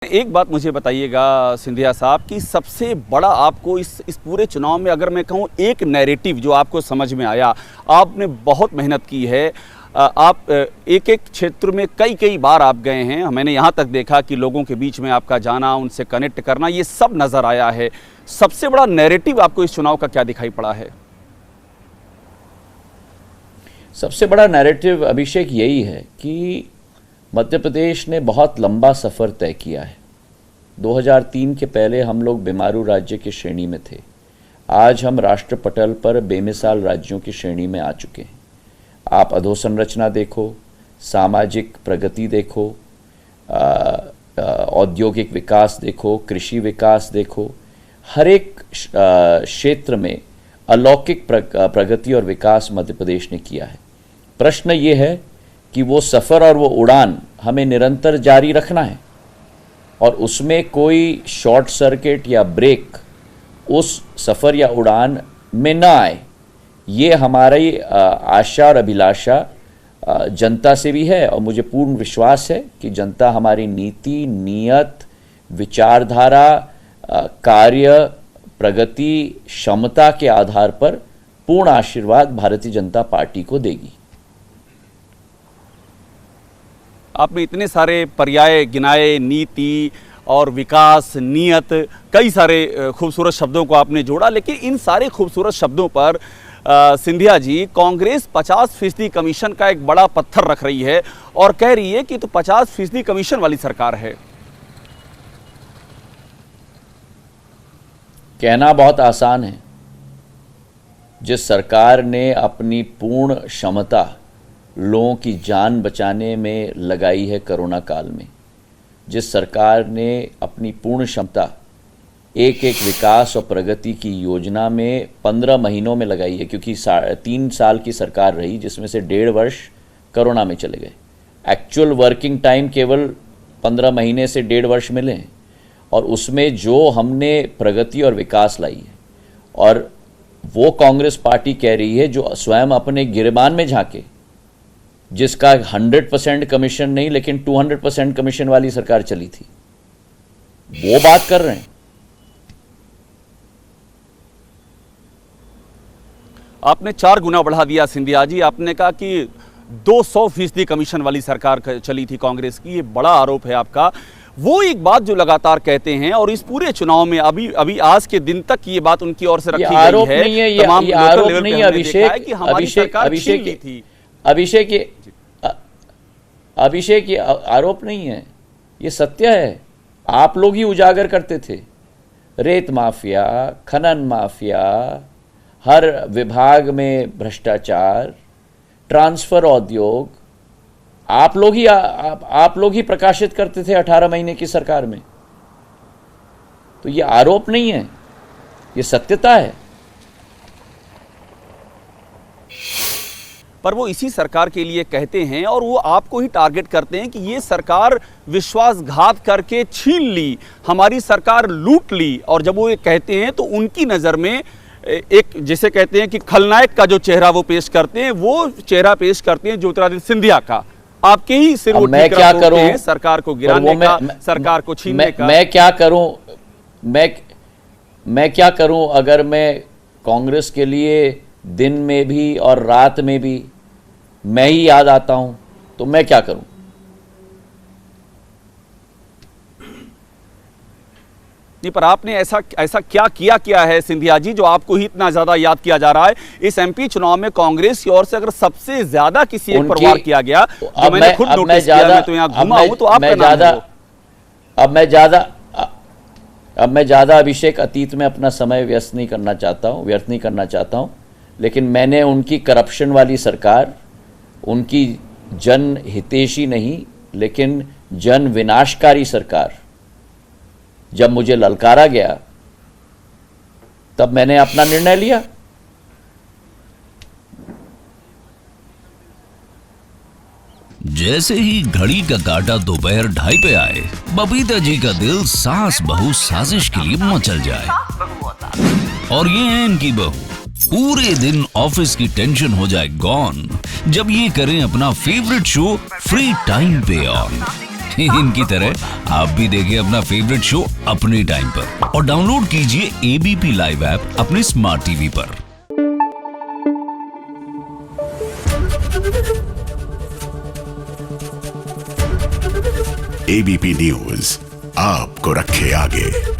एक बात मुझे बताइएगा सिंधिया साहब कि सबसे बड़ा आपको इस पूरे चुनाव में अगर मैं कहूँ एक नैरेटिव जो आपको समझ में आया, आपने बहुत मेहनत की है, आप एक एक क्षेत्र में कई बार आप गए हैं, मैंने यहाँ तक देखा कि लोगों के बीच में आपका जाना, उनसे कनेक्ट करना, ये सब नज़र आया है। सबसे बड़ा नैरेटिव आपको इस चुनाव का क्या दिखाई पड़ा है? सबसे बड़ा नैरेटिव अभिषेक यही है कि मध्य प्रदेश ने बहुत लंबा सफ़र तय किया है। 2003 के पहले हम लोग बीमारू राज्य की श्रेणी में थे। आज हम राष्ट्र पटल पर बेमिसाल राज्यों की श्रेणी में आ चुके हैं। आप अधोसंरचना देखो, सामाजिक प्रगति देखो, औद्योगिक विकास देखो, कृषि विकास देखो, हर एक क्षेत्र में अलौकिक प्रगति और विकास मध्य प्रदेश ने किया है। प्रश्न ये है कि वो सफ़र और वो उड़ान हमें निरंतर जारी रखना है और उसमें कोई शॉर्ट सर्किट या ब्रेक उस सफ़र या उड़ान में ना आए। ये हमारी आशा और अभिलाषा जनता से भी है और मुझे पूर्ण विश्वास है कि जनता हमारी नीति, नियत, विचारधारा, कार्य, प्रगति, क्षमता के आधार पर पूर्ण आशीर्वाद भारतीय जनता पार्टी को देगी। आपने इतने सारे पर्याय गिनाए, नीति और विकास, नियत, कई सारे खूबसूरत शब्दों को आपने जोड़ा, लेकिन इन सारे खूबसूरत शब्दों पर सिंधिया जी, कांग्रेस 50% कमीशन का एक बड़ा पत्थर रख रही है और कह रही है कि तो 50% कमीशन वाली सरकार है। कहना बहुत आसान है। जिस सरकार ने अपनी पूर्ण क्षमता लोगों की जान बचाने में लगाई है कोरोना काल में, जिस सरकार ने अपनी पूर्ण क्षमता एक विकास और प्रगति की योजना में 15 महीनों में लगाई है, क्योंकि 3 साल की सरकार रही जिसमें से 1.5 वर्ष कोरोना में चले गए। एक्चुअल वर्किंग टाइम केवल 15 महीने से 1.5 वर्ष मिले हैं और उसमें जो हमने प्रगति और विकास लाई है, और वो कांग्रेस पार्टी कह रही है जो स्वयं अपने गिरबान में झांके, जिसका 100% कमीशन नहीं लेकिन 200% कमीशन वाली सरकार चली थी, वो बात कर रहे हैं। आपने 4 गुना बढ़ा दिया सिंधिया जी। आपने कहा कि 200% कमीशन वाली सरकार चली थी कांग्रेस की, ये बड़ा आरोप है आपका। वो एक बात जो लगातार कहते हैं और इस पूरे चुनाव में अभी आज के दिन तक ये बात उनकी ओर से रखी गई है। आरोप नहीं है, ये आरोप नहीं है अभिषेक, ये आरोप नहीं है, ये सत्य है। आप लोग ही उजागर करते थे। रेत माफिया, खनन माफिया, हर विभाग में भ्रष्टाचार, ट्रांसफर उद्योग, आप लोग ही प्रकाशित करते थे 18 महीने की सरकार में। तो ये आरोप नहीं है, ये सत्यता है। पर वो इसी सरकार के लिए कहते हैं और वो आपको ही टारगेट करते हैं कि ये सरकार विश्वासघात करके छीन ली, हमारी सरकार लूट ली। और जब वो ये कहते हैं तो उनकी नज़र में एक, जैसे कहते हैं कि खलनायक का जो चेहरा वो पेश करते हैं, वो चेहरा पेश करते हैं ज्योतिरादित्य सिंधिया का। आपके ही सिर वो मैं क्या करूं, सरकार को गिराने का, सरकार को छीनने का। मैं क्या करूं, मैं क्या करूं अगर मैं कांग्रेस के लिए दिन में भी और रात में भी मैं ही याद आता हूं, तो मैं क्या करूं? नहीं, पर आपने ऐसा क्या है सिंधिया जी जो आपको ही इतना ज्यादा याद किया जा रहा है? इस एमपी चुनाव में कांग्रेस की ओर से अगर सबसे ज्यादा किसी एक पर वार किया गया, जो मैंने खुद नोटिस किया, मैं तो यहां घुमा हूं, तो आपका नाम है वो। अब मैं ज्यादा अभिषेक अतीत में अपना समय व्यर्थ नहीं करना चाहता हूं, लेकिन मैंने उनकी करप्शन वाली सरकार, उनकी जन हितैषी नहीं लेकिन जन विनाशकारी सरकार, जब मुझे ललकारा गया तब मैंने अपना निर्णय लिया। जैसे ही घड़ी का काटा दोपहर 2:30 पे आए, बबीता जी का दिल सास बहू साजिश के लिए मचल जाए। और ये है इनकी बहू, पूरे दिन ऑफिस की टेंशन हो जाए गॉन जब ये करें अपना फेवरेट शो फ्री टाइम पे ऑन। इनकी तरह आप भी देखिए अपना फेवरेट शो अपने टाइम पर और डाउनलोड कीजिए एबीपी लाइव ऐप अपने स्मार्ट टीवी पर। एबीपी न्यूज आपको रखे आगे।